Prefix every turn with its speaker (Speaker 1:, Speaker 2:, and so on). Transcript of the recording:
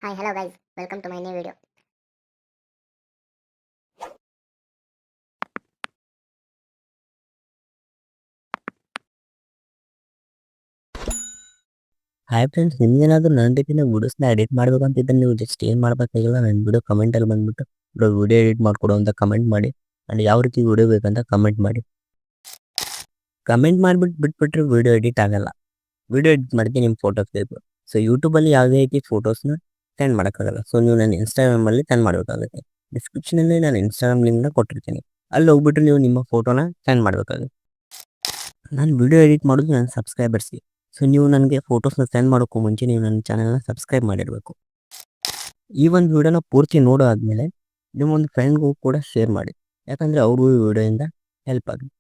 Speaker 1: Hi, hello guys. Welcome to my new video.
Speaker 2: Hi friends, ನಿಮ್ಗೇನಾದ್ರೂ ನನ್ನ ರೀತಿಯ ವಿಡಿಯೋಸ್ನ edit ಮಾಡ್ಬೇಕಂತಿದ್ರೆ ನೀವು ಜಸ್ಟ್ ಏನು ಮಾಡಬೇಕಾಗಿಲ್ಲ, ನನ್ನ ವಿಡಿಯೋ ಕಮೆಂಟಲ್ಲಿ ಬಂದ್ಬಿಟ್ಟು ವಿಡಿಯೋ ಎಡಿಟ್ ಮಾಡಿಕೊಡು ಅಂತ ಕಮೆಂಟ್ ಮಾಡಿ. ಆ್ಯಂಡ್ ಯಾವ ರೀತಿ ವಿಡಿಯೋ ಬೇಕಂತ ಕಮೆಂಟ್ ಮಾಡಿ. ಕಮೆಂಟ್ ಮಾಡಿಬಿಟ್ಟು ಬಿಟ್ಬಿಟ್ರೆ ವಿಡಿಯೋ ಎಡಿಟ್ ಆಗಲ್ಲ. ವಿಡಿಯೋ ಎಡಿಟ್ ಮಾಡೋಕ್ಕೆ ನಿಮ್ಮ ಫೋಟೋಸ್ ಬೇಕು. ಸೊ ಯೂಟ್ಯೂಬಲ್ಲಿ ಯಾವುದೇ ರೀತಿ ಫೋಟೋಸ್ನ ಸೆಂಡ್ ಮಾಡೋಕ್ಕಾಗಲ್ಲ. ಸೊ ನೀವು ನನ್ನ ಇನ್ಸ್ಟಾಗ್ರಾಮಲ್ಲಿ ಸೆಂಡ್ ಮಾಡಬೇಕಾಗುತ್ತೆ. ಡಿಸ್ಕ್ರಿಪ್ಷನಲ್ಲಿ ನಾನು ಇನ್ಸ್ಟಾಗ್ರಾಮ್ ಲಿಂಕ್ನ ಕೊಟ್ಟಿರ್ತೀನಿ. ಅಲ್ಲಿ ಹೋಗ್ಬಿಟ್ಟು ನೀವು ನಿಮ್ಮ ಫೋಟೋನ ಸೆಂಡ್ ಮಾಡಬೇಕಾಗುತ್ತೆ. ನಾನು ವಿಡಿಯೋ ಎಡಿಟ್ ಮಾಡೋದು ನನ್ನ ಸಬ್ಸ್ಕ್ರೈಬರ್ಸ್ಗೆ. ಸೊ ನೀವು ನನಗೆ ಫೋಟೋಸ್ನ ಸೆಂಡ್ ಮಾಡೋಕ್ಕೂ ಮುಂಚೆ ನೀವು ನನ್ನ ಚಾನಲ್ನ ಸಬ್ಸ್ಕ್ರೈಬ್ ಮಾಡಿರಬೇಕು. ಈ ಒಂದು ವಿಡಿಯೋನ ಪೂರ್ತಿ ನೋಡೋ ಆದಮೇಲೆ ನಿಮ್ಮೊಂದು ಫ್ರೆಂಡ್ಗೂ ಕೂಡ ಶೇರ್ ಮಾಡಿ. ಯಾಕಂದರೆ ಅವ್ರಿಗೂ ಈ ವಿಡಿಯೋಯಿಂದ ಹೆಲ್ಪ್ ಆಗುತ್ತೆ.